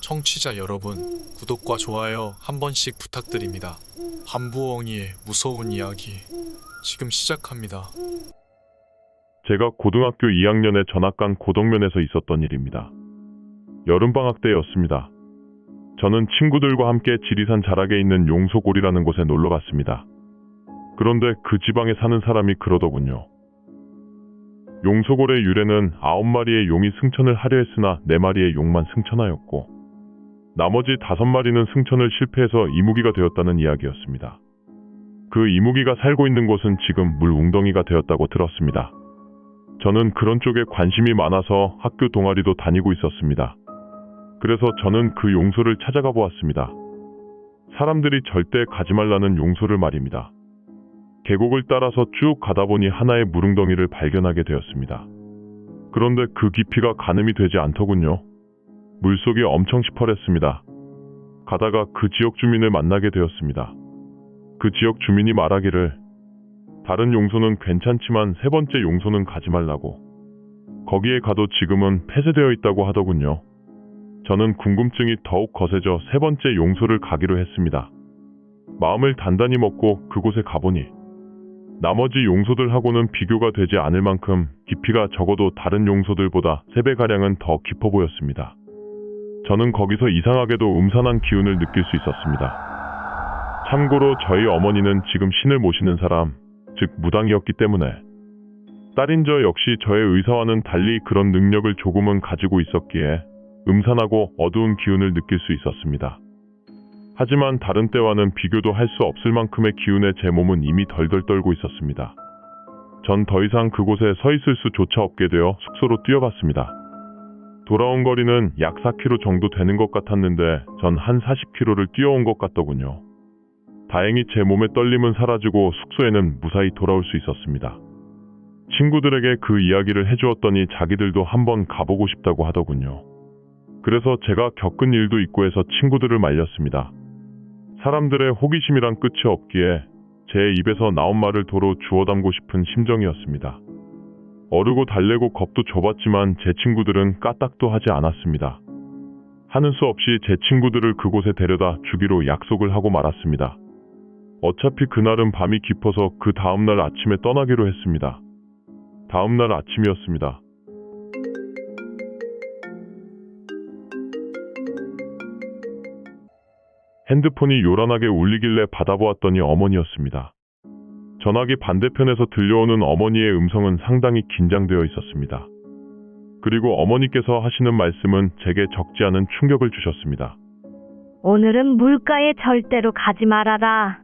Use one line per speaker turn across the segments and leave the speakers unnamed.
청취자 여러분, 구독과 좋아요 한 번씩 부탁드립니다. 한부엉이의 무서운 이야기 지금 시작합니다.
제가 고등학교 2학년에 전학간 고덕면에서 있었던 일입니다. 여름방학 때였습니다. 저는 친구들과 함께 지리산 자락에 있는 용소골이라는 곳에 놀러 갔습니다. 그런데 그 지방에 사는 사람이 그러더군요. 용소골의 유래는 9마리의 용이 승천을 하려 했으나 4마리의 용만 승천하였고 나머지 5마리는 승천을 실패해서 이무기가 되었다는 이야기였습니다. 그 이무기가 살고 있는 곳은 지금 물 웅덩이가 되었다고 들었습니다. 저는 그런 쪽에 관심이 많아서 학교 동아리도 다니고 있었습니다. 그래서 저는 그 용소를 찾아가 보았습니다. 사람들이 절대 가지 말라는 용소를 말입니다. 계곡을 따라서 쭉 가다 보니 하나의 물웅덩이를 발견하게 되었습니다. 그런데 그 깊이가 가늠이 되지 않더군요. 물속이 엄청 시퍼랬습니다. 가다가 그 지역 주민을 만나게 되었습니다. 그 지역 주민이 말하기를 다른 용소는 괜찮지만 3번째 용소는 가지 말라고. 거기에 가도 지금은 폐쇄되어 있다고 하더군요. 저는 궁금증이 더욱 거세져 3번째 용소를 가기로 했습니다. 마음을 단단히 먹고 그곳에 가보니 나머지 용소들하고는 비교가 되지 않을 만큼 깊이가 적어도 다른 용소들보다 3배가량은 더 깊어 보였습니다. 저는 거기서 이상하게도 음산한 기운을 느낄 수 있었습니다. 참고로 저희 어머니는 지금 신을 모시는 사람, 즉 무당이었기 때문에 딸인 저 역시 저의 의사와는 달리 그런 능력을 조금은 가지고 있었기에 음산하고 어두운 기운을 느낄 수 있었습니다. 하지만 다른 때와는 비교도 할 수 없을 만큼의 기운에 제 몸은 이미 덜덜 떨고 있었습니다. 전 더 이상 그곳에 서 있을 수조차 없게 되어 숙소로 뛰어갔습니다. 돌아온 거리는 약 4km 정도 되는 것 같았는데 전 한 40km를 뛰어온 것 같더군요. 다행히 제 몸의 떨림은 사라지고 숙소에는 무사히 돌아올 수 있었습니다. 친구들에게 그 이야기를 해주었더니 자기들도 한번 가보고 싶다고 하더군요. 그래서 제가 겪은 일도 있고 해서 친구들을 말렸습니다. 사람들의 호기심이란 끝이 없기에 제 입에서 나온 말을 도로 주워 담고 싶은 심정이었습니다. 어르고 달래고 겁도 줘봤지만 제 친구들은 까딱도 하지 않았습니다. 하는 수 없이 제 친구들을 그곳에 데려다 주기로 약속을 하고 말았습니다. 어차피 그날은 밤이 깊어서 그 다음날 아침에 떠나기로 했습니다. 다음날 아침이었습니다. 핸드폰이 요란하게 울리길래 받아보았더니 어머니였습니다. 전화기 반대편에서 들려오는 어머니의 음성은 상당히 긴장되어 있었습니다. 그리고 어머니께서 하시는 말씀은 제게 적지 않은 충격을 주셨습니다.
오늘은 물가에 절대로 가지 말아라.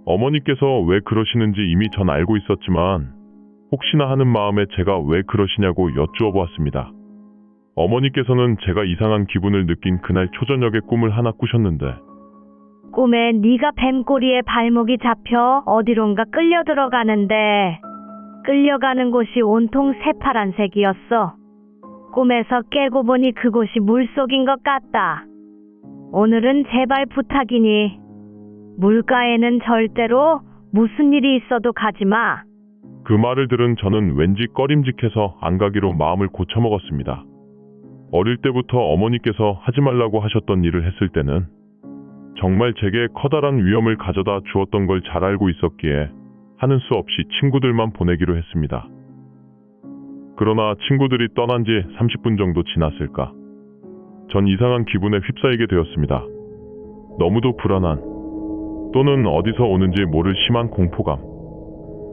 어머니께서 왜 그러시는지 이미 전 알고 있었지만 혹시나 하는 마음에 제가 왜 그러시냐고 여쭈어 보았습니다. 어머니께서는 제가 이상한 기분을 느낀 그날 초저녁에 꿈을 하나 꾸셨는데
꿈에 네가 뱀꼬리에 발목이 잡혀 어디론가 끌려 들어가는데 끌려가는 곳이 온통 새파란색이었어. 꿈에서 깨고 보니 그곳이 물속인 것 같다. 오늘은 제발 부탁이니 물가에는 절대로 무슨 일이 있어도 가지 마.
그 말을 들은 저는 왠지 꺼림직해서 안 가기로 마음을 고쳐먹었습니다. 어릴 때부터 어머니께서 하지 말라고 하셨던 일을 했을 때는 정말 제게 커다란 위험을 가져다 주었던 걸 잘 알고 있었기에 하는 수 없이 친구들만 보내기로 했습니다. 그러나 친구들이 떠난 지 30분 정도 지났을까? 전 이상한 기분에 휩싸이게 되었습니다. 너무도 불안한 또는 어디서 오는지 모를 심한 공포감.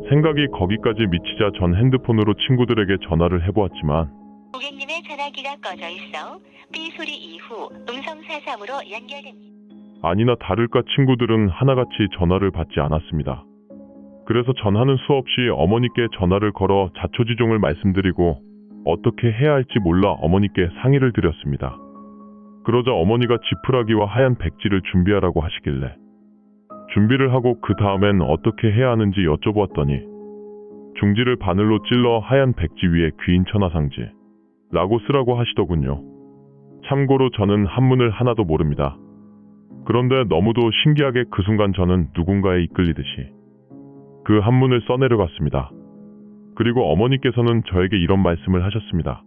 생각이 거기까지 미치자 전 핸드폰으로 친구들에게 전화를 해보았지만
고객님의 전화기가 꺼져 있어 삐 소리 이후 음성 사sam으로 연결됩니다.
아니나 다를까 친구들은 하나같이 전화를 받지 않았습니다. 그래서 전하는 수 없이 어머니께 전화를 걸어 자초지종을 말씀드리고 어떻게 해야 할지 몰라 어머니께 상의를 드렸습니다. 그러자 어머니가 지푸라기와 하얀 백지를 준비하라고 하시길래 준비를 하고 그 다음엔 어떻게 해야 하는지 여쭤보았더니 중지를 바늘로 찔러 하얀 백지 위에 귀인 천하상지 라고 쓰라고 하시더군요. 참고로 저는 한문을 하나도 모릅니다. 그런데 너무도 신기하게 그 순간 저는 누군가에 이끌리듯이 그 한문을 써내려갔습니다. 그리고 어머니께서는 저에게 이런 말씀을 하셨습니다.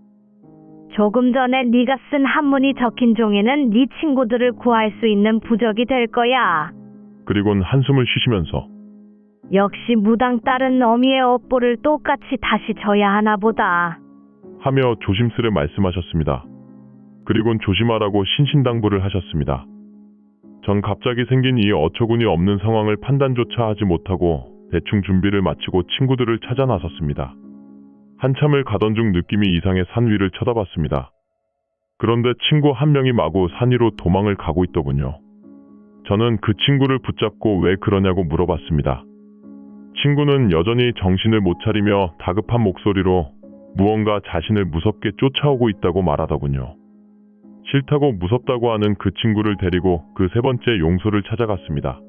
조금 전에 네가 쓴 한문이 적힌 종이는 네 친구들을 구할 수 있는 부적이 될 거야.
그리곤 한숨을 쉬시면서
역시 무당 딸은 어미의 업보를 똑같이 다시 져야 하나 보다.
하며 조심스레 말씀하셨습니다. 그리곤 조심하라고 신신당부를 하셨습니다. 전 갑자기 생긴 이 어처구니 없는 상황을 판단조차 하지 못하고 대충 준비를 마치고 친구들을 찾아 나섰습니다. 한참을 가던 중 느낌이 이상해 산 위를 쳐다봤습니다. 그런데 친구 한 명이 마구 산 위로 도망을 가고 있더군요. 저는 그 친구를 붙잡고 왜 그러냐고 물어봤습니다. 친구는 여전히 정신을 못 차리며 다급한 목소리로 무언가 자신을 무섭게 쫓아오고 있다고 말하더군요. 싫다고 무섭다고 하는 그 친구를 데리고 그 세 번째 용소를 찾아갔습니다.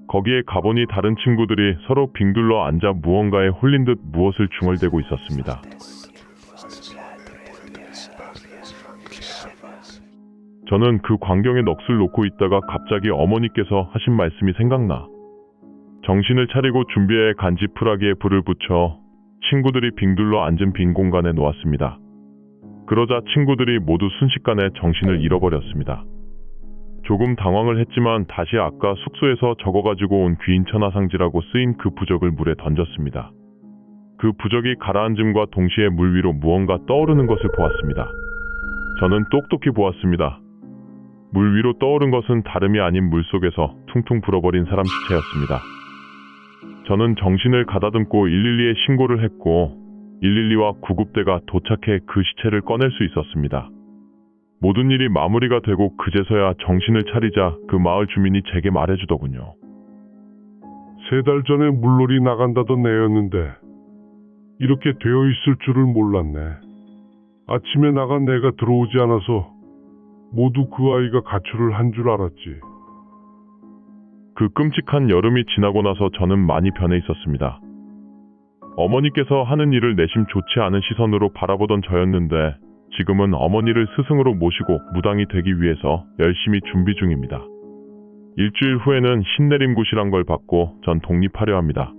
거기에 가보니 다른 친구들이 서로 빙둘러 앉아 무언가에 홀린 듯 무엇을 중얼대고 있었습니다. 저는 그 광경에 넋을 놓고 있다가 갑자기 어머니께서 하신 말씀이 생각나 정신을 차리고 준비해 간지푸라기에 불을 붙여 친구들이 빙둘러 앉은 빈 공간에 놓았습니다. 그러자 친구들이 모두 순식간에 정신을 잃어버렸습니다. 조금 당황을 했지만 다시 아까 숙소에서 적어가지고 온 귀인천하상지라고 쓰인 그 부적을 물에 던졌습니다. 그 부적이 가라앉음과 동시에 물 위로 무언가 떠오르는 것을 보았습니다. 저는 똑똑히 보았습니다. 물 위로 떠오른 것은 다름이 아닌 물속에서 퉁퉁 불어버린 사람 시체였습니다. 저는 정신을 가다듬고 112에 신고를 했고 112와 구급대가 도착해 그 시체를 꺼낼 수 있었습니다. 모든 일이 마무리가 되고 그제서야 정신을 차리자 그 마을 주민이 제게 말해주더군요.
3달 전에 물놀이 나간다던 애였는데 이렇게 되어 있을 줄을 몰랐네. 아침에 나간 내가 들어오지 않아서 모두 그 아이가 가출을 한 줄 알았지.
그 끔찍한 여름이 지나고 나서 저는 많이 변해 있었습니다. 어머니께서 하는 일을 내심 좋지 않은 시선으로 바라보던 저였는데 지금은 어머니를 스승으로 모시고 무당이 되기 위해서 열심히 준비 중입니다. 일주일 후에는 신내림굿이란 걸 받고 전 독립하려 합니다.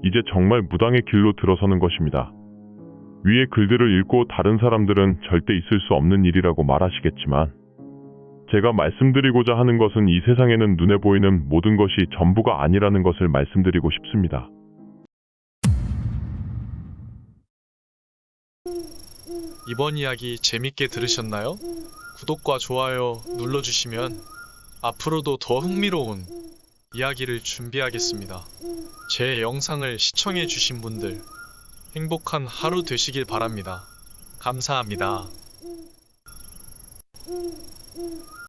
이제 정말 무당의 길로 들어서는 것입니다. 위의 글들을 읽고 다른 사람들은 절대 있을 수 없는 일이라고 말하시겠지만 제가 말씀드리고자 하는 것은 이 세상에는 눈에 보이는 모든 것이 전부가 아니라는 것을 말씀드리고 싶습니다.
이번 이야기 재밌게 들으셨나요? 구독과 좋아요 눌러주시면 앞으로도 더 흥미로운 이야기를 준비하겠습니다. 제 영상을 시청해주신 분들 행복한 하루 되시길 바랍니다. 감사합니다.